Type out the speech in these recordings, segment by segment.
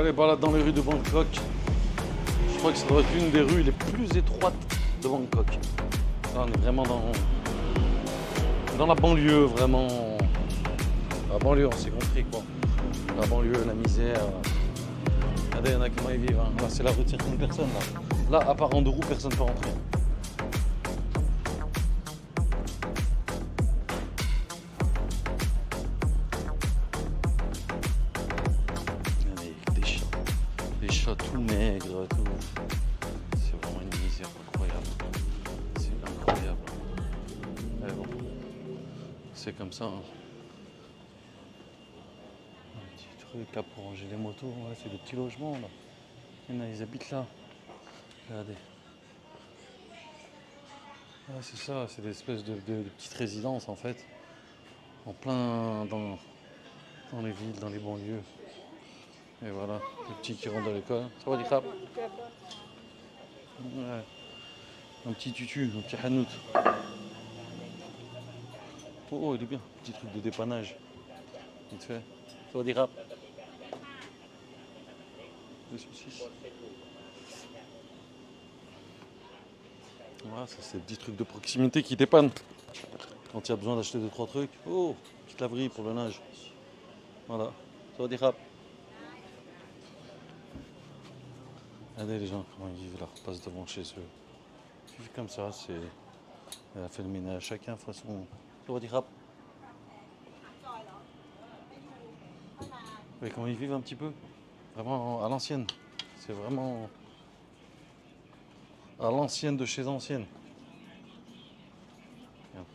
les balades dans les rues de Bangkok. Je crois que ça doit être l'une des rues les plus étroites de Bangkok. Là, on est vraiment dans la banlieue, vraiment. La banlieue, on s'est compris quoi. La banlieue, la misère. Regardez, il y en a comment ils vivent. Hein. Là, c'est la rue de certaines personnes. Là, à part en deux roues, personne ne peut rentrer. Des chats tout maigres, tout. C'est vraiment une misère incroyable. C'est incroyable. Mais bon, c'est comme ça. Hein. Un petit truc là pour ranger les motos. Ouais, c'est des petits logements là. Il y en a, ils habitent là. Regardez. Ah, c'est ça, c'est des espèces de petites résidences en fait. En plein dans les villes, dans les banlieues. Et voilà, les petits qui rentrent à l'école. Ça va, les crapes? Ouais. Un petit tutu, un petit hanout. Oh, il est bien. Petit truc de dépannage. Vite fait. Ça va, des crapes? Des saucisses. Voilà, ça c'est des petits trucs de proximité qui dépannent. Quand il y a besoin d'acheter 2-3 trucs. Oh, petite laverie pour le linge. Voilà. Ça va, des crapes? Regardez les gens comment ils vivent là, passent devant chez eux. Ils vivent comme ça, c'est. Elle a fait le ménage, chacun façon. Ça va, des crapes? Vous voyez comment ils vivent un petit peu? Vraiment à l'ancienne. C'est vraiment à l'ancienne de chez ancienne. Regarde.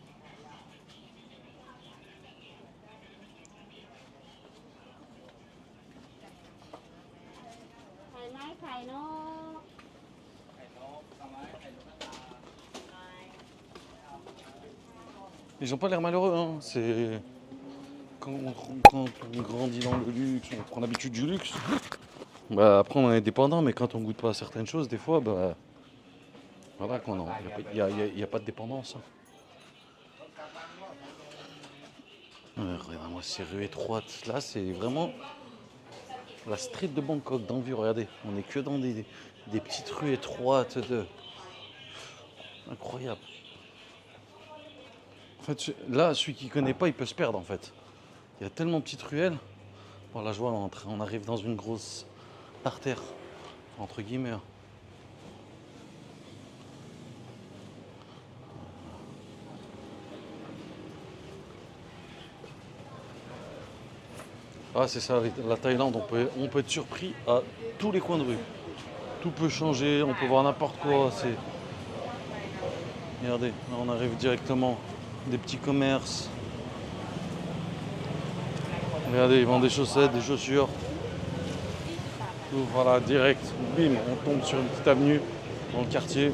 Ils n'ont pas l'air malheureux, hein. C'est quand on grandit dans le luxe, on prend l'habitude du luxe. Bah, après on est dépendant, mais quand on goûte pas à certaines choses, des fois, bah, voilà qu'on il n'y a pas de dépendance. Hein. Regardez-moi ces rues étroites. Là, c'est vraiment la street de Bangkok, dans le vieux. Regardez, on n'est que dans des petites rues étroites. Incroyable. En fait, là, celui qui ne connaît pas, il peut se perdre en fait. Il y a tellement de petites ruelles. Bon, là, je vois, on arrive dans une grosse artère, entre guillemets. Ah, c'est ça, la Thaïlande, on peut être surpris à tous les coins de rue. Tout peut changer, on peut voir n'importe quoi. Regardez, là, on arrive directement. Des petits commerces. Regardez, ils vendent des chaussettes, des chaussures. Tout, voilà, direct. Bim, on tombe sur une petite avenue dans le quartier.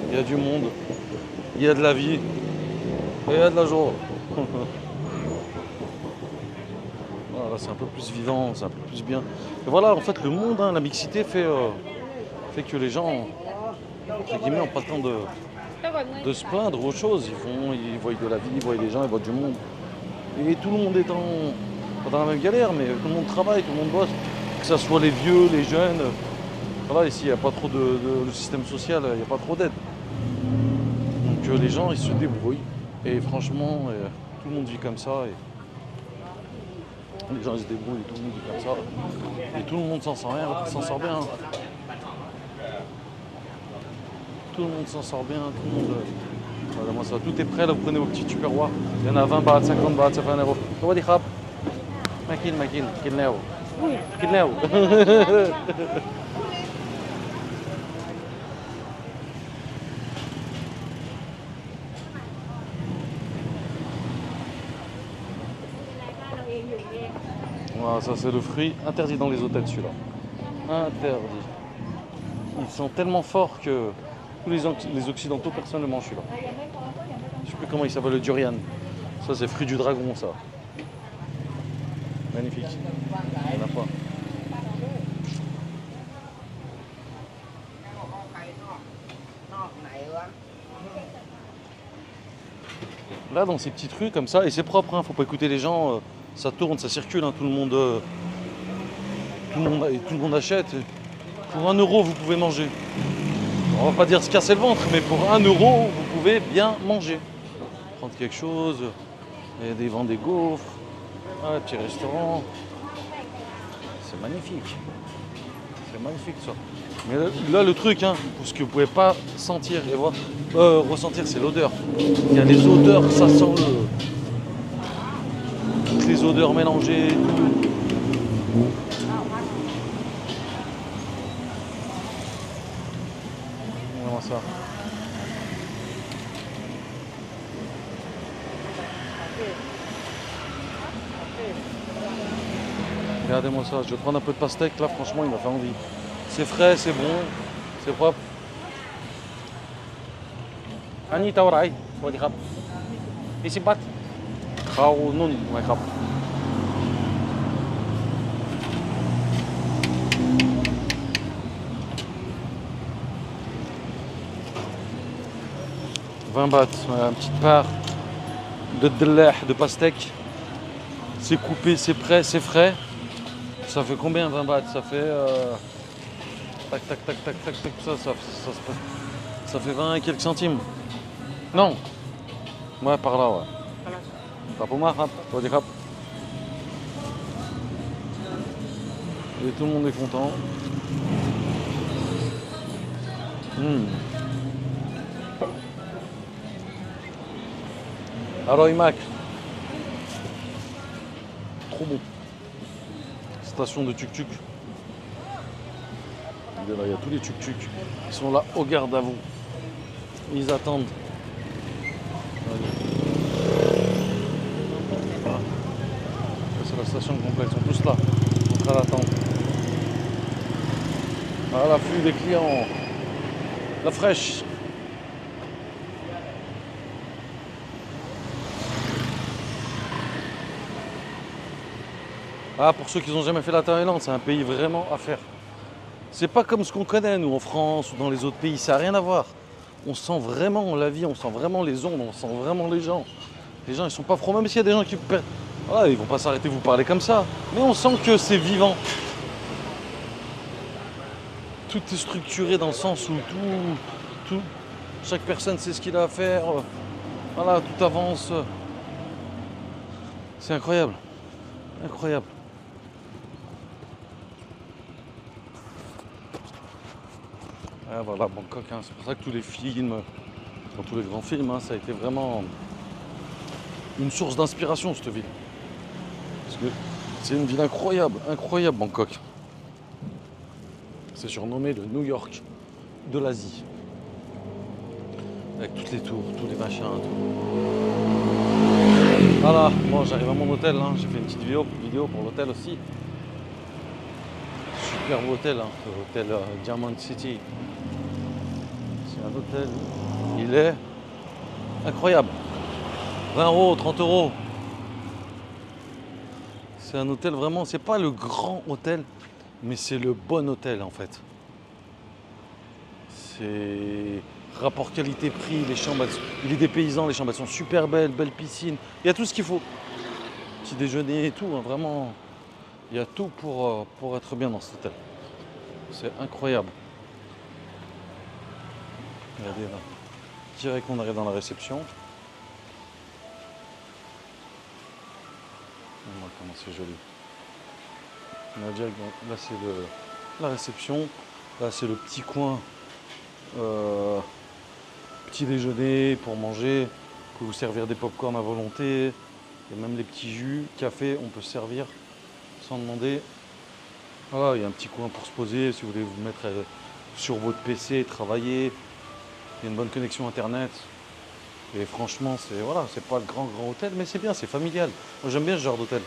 Il y a du monde. Il y a de la vie. Et il y a de la joie. Voilà, c'est un peu plus vivant, c'est un peu plus bien. Et voilà, en fait, le monde, hein, la mixité fait que les gens, entre guillemets, n'ont pas le temps de se plaindre aux choses. Ils voient de la vie, ils voient des gens, ils voient du monde. Et tout le monde est pas dans la même galère, mais tout le monde travaille, tout le monde bosse. Que ce soit les vieux, les jeunes. Voilà, ici, il n'y a pas trop le système social, il n'y a pas trop d'aide. Donc les gens, ils se débrouillent. Et franchement, tout le monde vit comme ça. Et les gens, ils se débrouillent, tout le monde vit comme ça. Et tout le monde s'en sort bien. Tout le monde s'en sort bien, tout le monde. Voilà, moi, ça, tout est prêt, là, vous prenez vos petits tupperwares. Il y en a 20 bahts, 50 bahts, ça fait 1 euro. Ça va, des crabes? Makin, Kilneo. Kilneo. Voilà, ça c'est le fruit interdit dans les hôtels, celui-là. Interdit. Ils sont tellement forts que tous les occidentaux, personne ne mange celui-là. Je sais plus comment il s'appelle, le durian. Ça c'est fruit du dragon, ça. Magnifique. Il n'y en a pas. Là, dans ces petites rues comme ça, et c'est propre, hein, faut pas écouter les gens, ça tourne, ça circule, hein, tout le monde tout le monde achète. Pour 1 € vous pouvez manger. On va pas dire se casser le ventre, mais pour 1 € vous pouvez bien manger. Prendre quelque chose, et des vents des gaufres, un petit restaurant. C'est magnifique. C'est magnifique ça. Mais là le truc, hein, pour ce que vous pouvez pas sentir et voir, ressentir, c'est l'odeur. Il y a des odeurs, ça sent toutes les odeurs mélangées. Tout. Comment ça? Regardez-moi ça, je vais prendre un peu de pastèque là, franchement il m'a fait envie. C'est frais, c'est bon, c'est propre. Anita Orai, sawadi krab. Isipat. Khao nun, my krab. « 20 bahts, voilà, une petite part de dleh, de pastèque. C'est coupé, c'est prêt, c'est frais. Ça fait combien 20 bahts? Ça fait tac tac tac tac tac tac, ça fait 20 et quelques centimes. Non. Ouais, par là, ouais. Tapouma, hop, sawadi krab. Et tout le monde est content. Aroy Mac. Trop bon. Station de tuk-tuk. Il y a tous les tuk-tuk. Ils sont là au garde à vous. Ils attendent. Voilà. C'est la station complète. Ils sont tous là. En train d'attendre. À l'afflux des clients. La fraîche. Ah, pour ceux qui n'ont jamais fait la Thaïlande, c'est un pays vraiment à faire. C'est pas comme ce qu'on connaît, nous, en France ou dans les autres pays. Ça n'a rien à voir. On sent vraiment la vie, on sent vraiment les ondes, on sent vraiment les gens. Les gens, ils sont pas froids, même s'il y a des gens qui... Voilà, ils vont pas s'arrêter de vous parler comme ça. Mais on sent que c'est vivant. Tout est structuré dans le sens où chaque personne sait ce qu'il a à faire. Voilà, tout avance. C'est incroyable. Incroyable. Ah, voilà, Bangkok, hein. C'est pour ça que tous les films, dans tous les grands films, hein, ça a été vraiment une source d'inspiration, cette ville. Parce que c'est une ville incroyable, incroyable, Bangkok. C'est surnommé le New York de l'Asie. Avec toutes les tours, tous les machins, tout. Voilà, moi j'arrive à mon hôtel, hein. J'ai fait une petite vidéo pour l'hôtel aussi. Superbe hôtel, hein. L'hôtel Diamond City. C'est un hôtel, il est incroyable. 20 €, 30 €. C'est un hôtel vraiment, c'est pas le grand hôtel, mais c'est le bon hôtel en fait. C'est rapport qualité-prix, les chambres, il est des paysans, les chambres elles sont super belles, belle piscine. Il y a tout ce qu'il faut. Petit déjeuner et tout, hein, vraiment. Il y a tout pour être bien dans cet hôtel. C'est incroyable. Regardez là. Direct qu'on arrive dans la réception. Voilà comment c'est joli. On a direct, là c'est la réception. Là c'est le petit coin. Petit déjeuner pour manger. On peut vous servir des pop-corn à volonté. Et même les petits jus, café, on peut servir sans demander. Voilà, il y a un petit coin pour se poser si vous voulez vous mettre sur votre PC, travailler. Il y a une bonne connexion internet. Et franchement, c'est voilà, c'est pas le grand hôtel, mais c'est bien, c'est familial. Moi j'aime bien ce genre d'hôtel.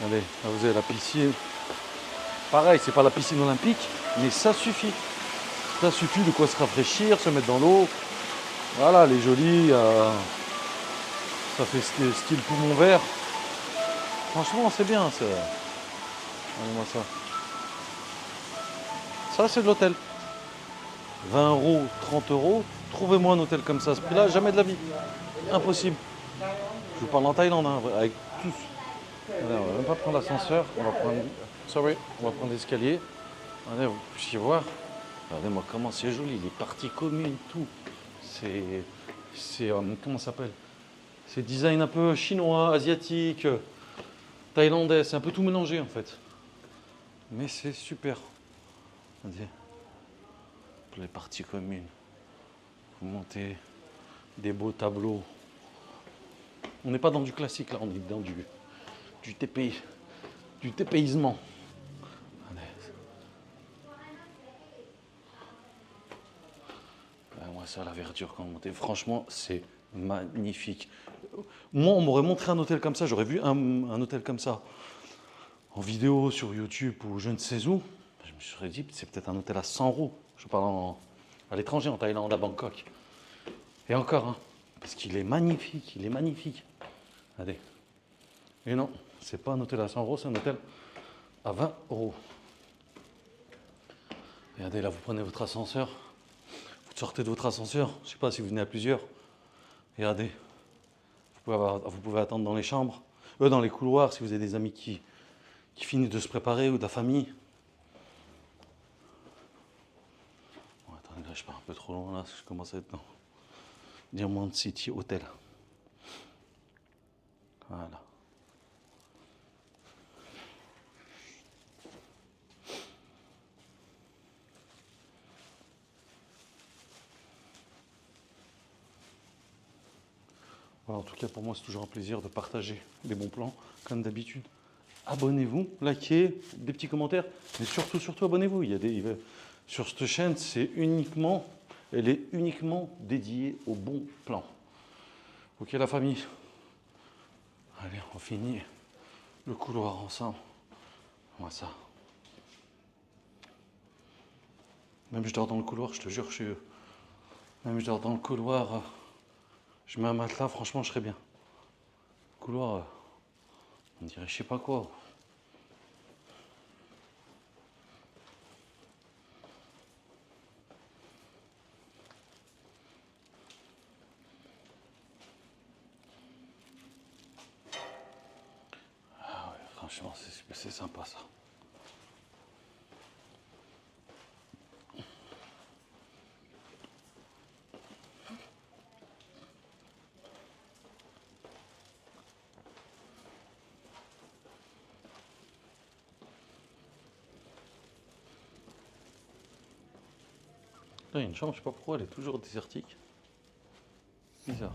Allez, là vous avez la piscine. Pareil, c'est pas la piscine olympique, mais ça suffit. Ça suffit de quoi se rafraîchir, se mettre dans l'eau. Voilà, elle est jolie. Ça fait style poumon vert. Franchement, c'est bien. Regardez-moi ça. Ça, c'est de l'hôtel. 20 €, 30 €. Trouvez-moi un hôtel comme ça à ce prix-là, jamais de la vie. Impossible. Je vous parle en Thaïlande, hein, avec Allez, on va même pas prendre l'ascenseur, on va prendre. Sorry, on va prendre l'escalier. Allez, vous puissiez voir. Regardez-moi comment c'est joli, les parties communes, tout. C'est. Comment ça s'appelle? C'est design un peu chinois, asiatique, thaïlandais, c'est un peu tout mélangé en fait. Mais c'est super. Regardez. Pour les parties communes. Vous montez des beaux tableaux. On n'est pas dans du classique là, on est dans du TPI, du dépaysement. Moi, ça, la verdure quand on montait, franchement, c'est magnifique. Moi, on m'aurait montré un hôtel comme ça, j'aurais vu un hôtel comme ça en vidéo sur YouTube ou je ne sais où. Je me serais dit, c'est peut-être un hôtel à 100 euros. Je parle à l'étranger, en Thaïlande, à Bangkok. Et encore, hein, parce qu'il est magnifique, il est magnifique. Allez. Et non, c'est pas un hôtel à 100 euros, c'est un hôtel à 20 euros. Regardez, là, vous prenez votre ascenseur. Vous sortez de votre ascenseur. Je ne sais pas si vous venez à plusieurs. Regardez. Vous pouvez attendre dans les chambres. Dans les couloirs, si vous avez des amis qui finissent de se préparer ou de la famille. Bon, attendez, là, je pars un peu trop loin. Là, je commence à être dans Diamond City Hotel. Voilà. Voilà, en tout cas, pour moi, c'est toujours un plaisir de partager des bons plans, comme d'habitude. Abonnez-vous, likez, des petits commentaires, mais surtout, surtout, abonnez-vous. Sur cette chaîne, elle est uniquement dédiée aux bons plans. Ok, la famille. Allez, on finit le couloir ensemble. Moi, ça. Même je dors dans le couloir, je te jure, même je dors dans le couloir, je mets un matelas, franchement, je serais bien. Le couloir, on dirait je sais pas quoi. Ah ouais, franchement, c'est sympa ça. Là, il y a une chambre, je sais pas pourquoi, elle est toujours désertique. Bizarre.